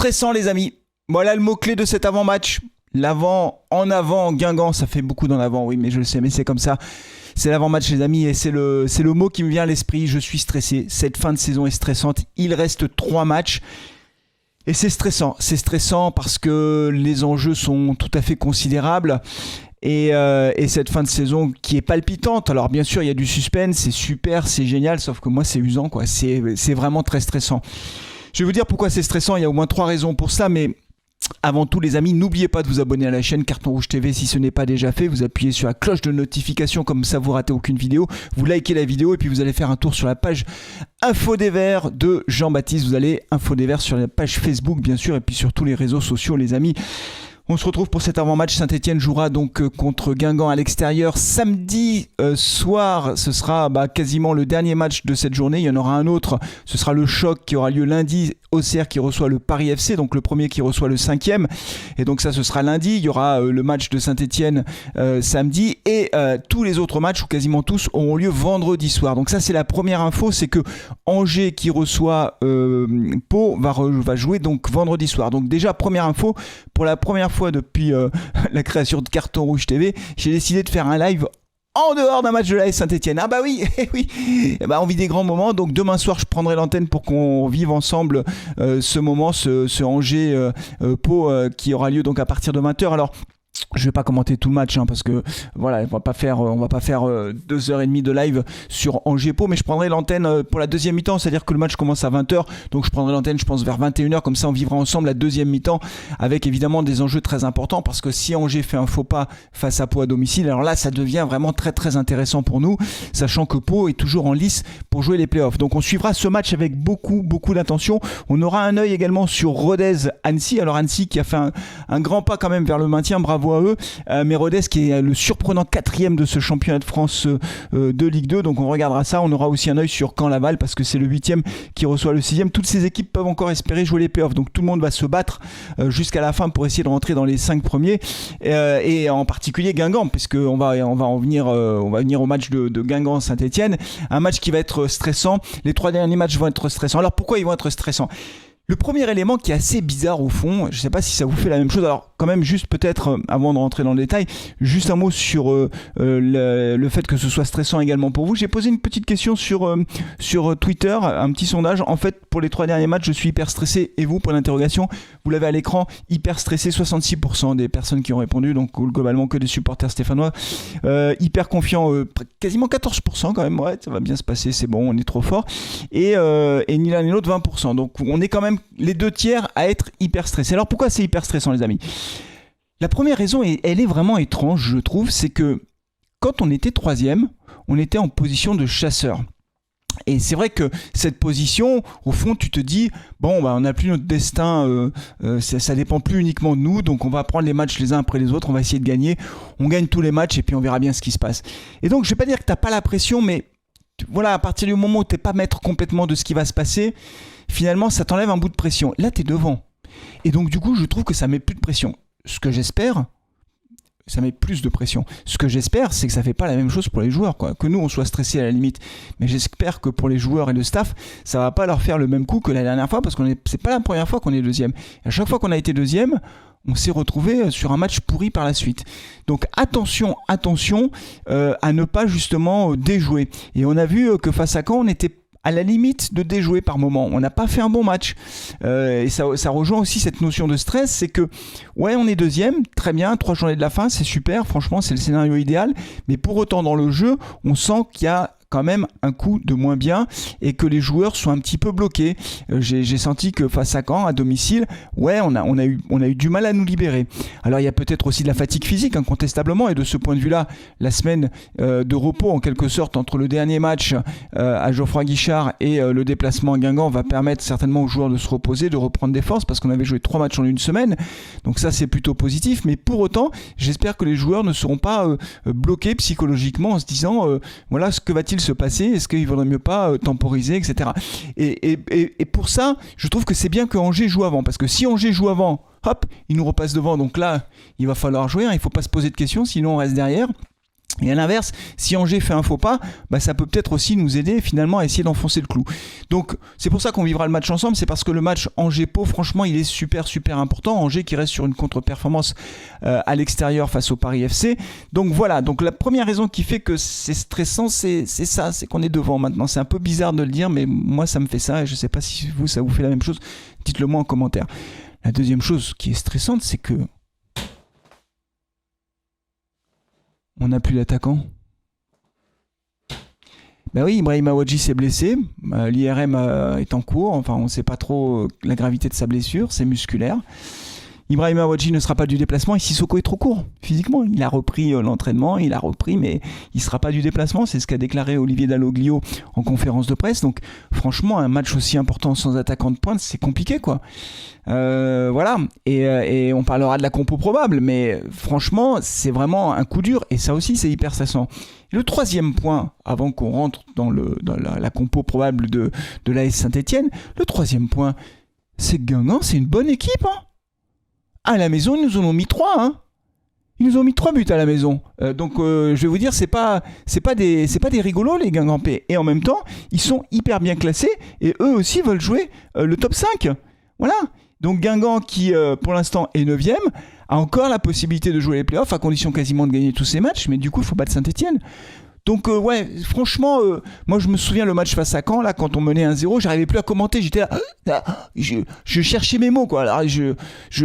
stressant les amis. Voilà le mot-clé de cet avant-match. En avant, Guingamp, ça fait beaucoup d'en avant, oui, mais je le sais, mais c'est comme ça. C'est l'avant-match les amis et c'est le mot qui me vient à l'esprit. Je suis stressé. Cette fin de saison est stressante. Il reste 3 matchs. Et c'est stressant. C'est stressant parce que les enjeux sont tout à fait considérables. Et cette fin de saison qui est palpitante. Alors bien sûr, il y a du suspense, c'est super, c'est génial, sauf que moi c'est usant, quoi. C'est vraiment très stressant. Je vais vous dire pourquoi c'est stressant. Il y a au moins 3 raisons pour ça, mais avant tout les amis, n'oubliez pas de vous abonner à la chaîne Carton Rouge TV si ce n'est pas déjà fait. Vous appuyez sur la cloche de notification, comme ça vous ratez aucune vidéo. Vous likez la vidéo et puis vous allez faire un tour sur la page Info des Verts de Jean-Baptiste. Vous allez Info des Verts sur la page Facebook bien sûr et puis sur tous les réseaux sociaux les amis. On se retrouve pour cet avant-match. Saint-Etienne jouera donc contre Guingamp à l'extérieur samedi soir. Ce sera quasiment le dernier match de cette journée. Il y en aura un autre. Ce sera le choc qui aura lieu lundi. Auxerre qui reçoit le Paris FC, donc le premier qui reçoit le 5e. Et donc ça, ce sera lundi. Il y aura le match de Saint-Etienne samedi. Et tous les autres matchs, ou quasiment tous, auront lieu vendredi soir. Donc ça, c'est la première info. C'est que Angers qui reçoit Pau va jouer donc vendredi soir. Donc déjà, première info, pour la première fois depuis la création de Carton Rouge TV, j'ai décidé de faire un live en dehors d'un match de l'AS Saint-Etienne. Ah bah oui, oui. On vit des grands moments. Donc demain soir, je prendrai l'antenne pour qu'on vive ensemble ce moment, ce Angers Pau qui aura lieu donc à partir de 20h. Alors, je vais pas commenter tout le match parce que voilà, on va pas faire 2h30 de live sur Angers Pau, mais je prendrai l'antenne pour la deuxième mi-temps, c'est-à-dire que le match commence à 20h, donc je prendrai l'antenne je pense vers 21h, comme ça on vivra ensemble la deuxième mi-temps avec évidemment des enjeux très importants, parce que si Angers fait un faux pas face à Pau à domicile, alors là ça devient vraiment très très intéressant pour nous, sachant que Pau est toujours en lice pour jouer les playoffs. Donc on suivra ce match avec beaucoup d'attention. On aura un œil également sur Rodez-Annecy. Alors Annecy qui a fait un grand pas quand même vers le maintien, bravo à eux, mais Rodez qui est le surprenant 4e de ce championnat de France de Ligue 2, donc on regardera ça. On aura aussi un œil sur Caen-Laval parce que c'est le 8e qui reçoit le 6e. Toutes ces équipes peuvent encore espérer jouer les playoffs, donc tout le monde va se battre jusqu'à la fin pour essayer de rentrer dans les 5 premiers, et en particulier Guingamp, puisqu'on va venir au match de Guingamp-Saint-Etienne, un match qui va être stressant. Les 3 derniers matchs vont être stressants. Alors pourquoi ils vont être stressants ? Le premier élément qui est assez bizarre au fond, je ne sais pas si ça vous fait la même chose, alors quand même juste peut-être avant de rentrer dans le détail, juste un mot sur le fait que ce soit stressant également pour vous. J'ai posé une petite question sur Twitter, un petit sondage. En fait, pour les 3 derniers matchs, je suis hyper stressé. Et vous, pour l'interrogation, vous l'avez à l'écran, hyper stressé, 66% des personnes qui ont répondu, donc globalement que des supporters stéphanois. Hyper confiant, quasiment 14% quand même, ouais, ça va bien se passer, c'est bon, on est trop fort. Et ni l'un ni l'autre, 20%. Donc on est quand même les 2 tiers à être hyper stressé. Alors pourquoi c'est hyper stressant les amis ? La première raison, et elle est vraiment étrange je trouve, c'est que quand on était 3e, on était en position de chasseur. Et c'est vrai que cette position, au fond, tu te dis, on n'a plus notre destin, ça dépend plus uniquement de nous, donc on va prendre les matchs les uns après les autres, on va essayer de gagner, on gagne tous les matchs et puis on verra bien ce qui se passe. Et donc je vais pas dire que t'as pas la pression, mais voilà, à partir du moment où t'es pas maître complètement de ce qui va se passer, finalement ça t'enlève un bout de pression. Là t'es devant. Et donc du coup je trouve que ça met plus de pression. Ce que j'espère, ça met plus de pression. Ce que j'espère, c'est que ça fait pas la même chose pour les joueurs, quoi. Que nous on soit stressés à la limite. Mais j'espère que pour les joueurs et le staff, ça va pas leur faire le même coup que la dernière fois, parce que c'est pas la première fois qu'on est 2e. À chaque fois qu'on a été 2e, on s'est retrouvé sur un match pourri par la suite. Donc attention à ne pas justement déjouer. Et on a vu que face à Caen, on était à la limite de déjouer par moment. On n'a pas fait un bon match. Et ça rejoint aussi cette notion de stress, c'est que, ouais, on est 2e, très bien, 3 journées de la fin, c'est super, franchement, c'est le scénario idéal. Mais pour autant, dans le jeu, on sent qu'il y a quand même un coup de moins bien et que les joueurs sont un petit peu bloqués. J'ai senti que face à Caen, à domicile, ouais, on a eu du mal à nous libérer. Alors il y a peut-être aussi de la fatigue physique, incontestablement, et de ce point de vue-là, la semaine de repos en quelque sorte entre le dernier match à Geoffroy Guichard et le déplacement à Guingamp va permettre certainement aux joueurs de se reposer, de reprendre des forces, parce qu'on avait joué 3 matchs en une semaine, donc ça c'est plutôt positif. Mais pour autant, j'espère que les joueurs ne seront pas bloqués psychologiquement en se disant voilà, ce que va-t-il se passer, est-ce qu'il ne vaudrait mieux pas temporiser, etc. Et pour ça, je trouve que c'est bien que Angers joue avant, parce que si Angers joue avant, hop, il nous repasse devant, donc là, il va falloir jouer, il ne faut pas se poser de questions, sinon on reste derrière. Et à l'inverse, si Angers fait un faux pas, bah ça peut peut-être aussi nous aider finalement à essayer d'enfoncer le clou. Donc c'est pour ça qu'on vivra le match ensemble, c'est parce que le match Angers-Pau, franchement, il est super important. Angers qui reste sur une contre-performance à l'extérieur face au Paris FC. Donc voilà, donc la première raison qui fait que c'est stressant, c'est ça, c'est qu'on est devant maintenant. C'est un peu bizarre de le dire, mais moi ça me fait ça et je sais pas si vous, ça vous fait la même chose. Dites-le moi en commentaire. La deuxième chose qui est stressante, c'est que on n'a plus d'attaquant. Ben oui, Ibrahima Wadji s'est blessé. L'IRM est en cours. Enfin, on ne sait pas trop la gravité de sa blessure. C'est musculaire. Ibrahima Wadji ne sera pas du déplacement et Sissoko est trop court physiquement. Il a repris l'entraînement, mais il ne sera pas du déplacement. C'est ce qu'a déclaré Olivier Dalloglio en conférence de presse. Donc franchement, un match aussi important sans attaquant de pointe, c'est compliqué quoi. Voilà. Et on parlera de la compo probable, mais franchement, c'est vraiment un coup dur et ça aussi, c'est hyper stressant. Le troisième point, avant qu'on rentre dans la compo probable de l'AS Saint-Etienne, le troisième point, c'est que Guingamp, c'est une bonne équipe, hein. À la maison, ils nous en ont mis 3. Hein. Ils nous ont mis 3 buts à la maison. Donc, je vais vous dire, c'est pas des rigolos, les Guingampais. Et en même temps, ils sont hyper bien classés. Et eux aussi veulent jouer le top 5. Voilà. Donc, Guingamp, qui pour l'instant est 9e, a encore la possibilité de jouer les playoffs, à condition quasiment de gagner tous ses matchs. Mais du coup, il faut battre Saint-Etienne. Donc ouais, franchement, moi je me souviens le match face à Caen, là, quand on menait 1-0, j'arrivais plus à commenter, j'étais là, je cherchais mes mots, quoi. Alors,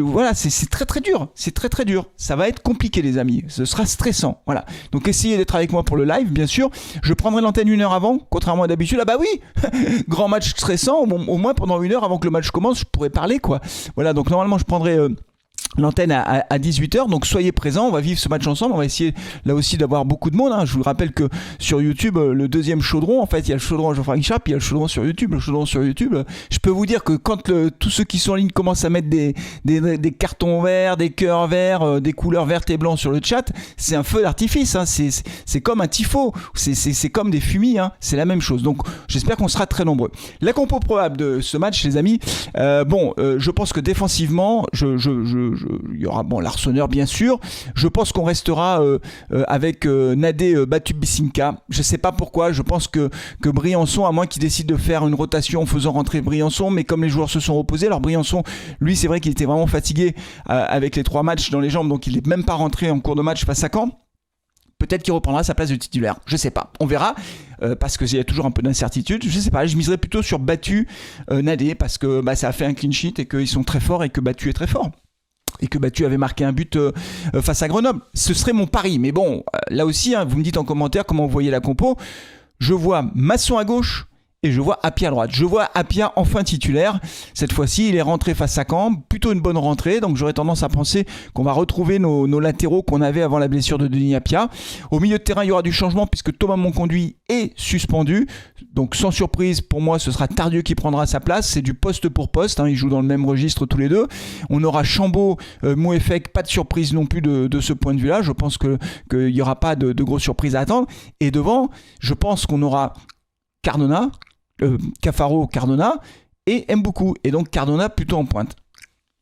voilà, c'est très dur, c'est très dur. Ça va être compliqué, les amis, ce sera stressant, voilà. Donc essayez d'être avec moi pour le live, bien sûr. Je prendrai l'antenne 1 heure avant, contrairement à d'habitude. Ah bah oui, grand match stressant, au moins pendant 1 heure avant que le match commence, je pourrais parler, quoi. Voilà, donc normalement je prendrai l'antenne à 18h, donc soyez présents, on va vivre ce match ensemble, on va essayer là aussi d'avoir beaucoup de monde, hein. Je vous rappelle que sur YouTube, le deuxième chaudron, en fait il y a le chaudron Geoffroy Guichard, puis il y a le chaudron sur YouTube. Je peux vous dire que quand tous ceux qui sont en ligne commencent à mettre des cartons verts, des cœurs verts, des couleurs vertes et blancs sur le chat, c'est un feu d'artifice, hein. C'est comme un tifo, c'est comme des fumis, hein. C'est la même chose, donc j'espère qu'on sera très nombreux. La compo probable de ce match, les amis, je pense que défensivement, il y aura l'Arseneur bien sûr. Je pense qu'on restera avec Nadé Batu-Bissinka. Je sais pas pourquoi. Je pense que Briançon, à moins qu'il décide de faire une rotation en faisant rentrer Briançon, mais comme les joueurs se sont reposés, alors Briançon, lui, c'est vrai qu'il était vraiment fatigué avec les 3 matchs dans les jambes, donc il n'est même pas rentré en cours de match face à Caen. Peut-être qu'il reprendra sa place de titulaire. Je sais pas. On verra. Parce qu'il y a toujours un peu d'incertitude. Je sais pas. Je miserais plutôt sur Batu Nadé parce que ça a fait un clean sheet et qu'ils sont très forts et que Batu est très fort. Et que Batu avait marqué un but face à Grenoble. Ce serait mon pari. Mais bon, là aussi, hein, vous me dites en commentaire comment vous voyez la compo. Je vois Masson à gauche et je vois Apia à droite. Je vois Apia enfin titulaire. Cette fois-ci, il est rentré face à Caen. Plutôt une bonne rentrée. Donc j'aurais tendance à penser qu'on va retrouver nos latéraux qu'on avait avant la blessure de Denis Apia. Au milieu de terrain, il y aura du changement puisque Thomas Monconduit est suspendu. Donc sans surprise, pour moi, ce sera Tardieu qui prendra sa place. C'est du poste pour poste, hein. Ils jouent dans le même registre tous les deux. On aura Chambaud, Mouefek, pas de surprise non plus de ce point de vue-là. Je pense qu'il n'y aura pas de grosses surprises à attendre. Et devant, je pense qu'on aura Cardona, Cafaro, Cardona et Mboukou. Et donc Cardona plutôt en pointe.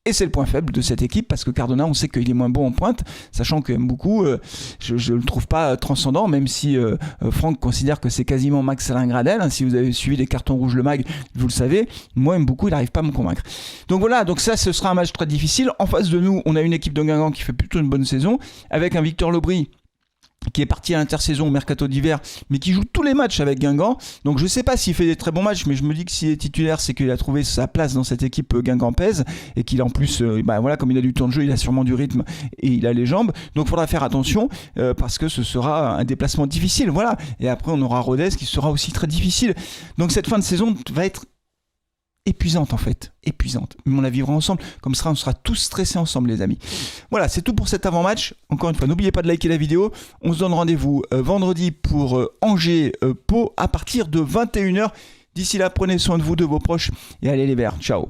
Et c'est le point faible de cette équipe parce que Cardona, on sait qu'il est moins bon en pointe, sachant que Mboukou, je ne le trouve pas transcendant, même si Franck considère que c'est quasiment Max Alain Gradel. Hein, si vous avez suivi les cartons rouges le mag, vous le savez. Moi, Mboukou, il n'arrive pas à me convaincre. Donc voilà, donc ça, ce sera un match très difficile. En face de nous, on a une équipe de Guingamp qui fait plutôt une bonne saison, avec un Victor Lobry qui est parti à l'intersaison au mercato d'hiver, mais qui joue tous les matchs avec Guingamp. Donc je ne sais pas s'il fait des très bons matchs, mais je me dis que s'il est titulaire, c'est qu'il a trouvé sa place dans cette équipe guingampaise et qu'il a en plus, comme il a du temps de jeu, il a sûrement du rythme et il a les jambes. Donc il faudra faire attention parce que ce sera un déplacement difficile. Voilà. Et après on aura Rodez qui sera aussi très difficile. Donc cette fin de saison va être épuisante en fait, épuisante. Mais on la vivra ensemble, comme ça on sera tous stressés ensemble les amis. Voilà, c'est tout pour cet avant-match. Encore une fois, n'oubliez pas de liker la vidéo. On se donne rendez-vous vendredi pour Angers-Pau à partir de 21h. D'ici là, prenez soin de vous, de vos proches et allez les Verts. Ciao.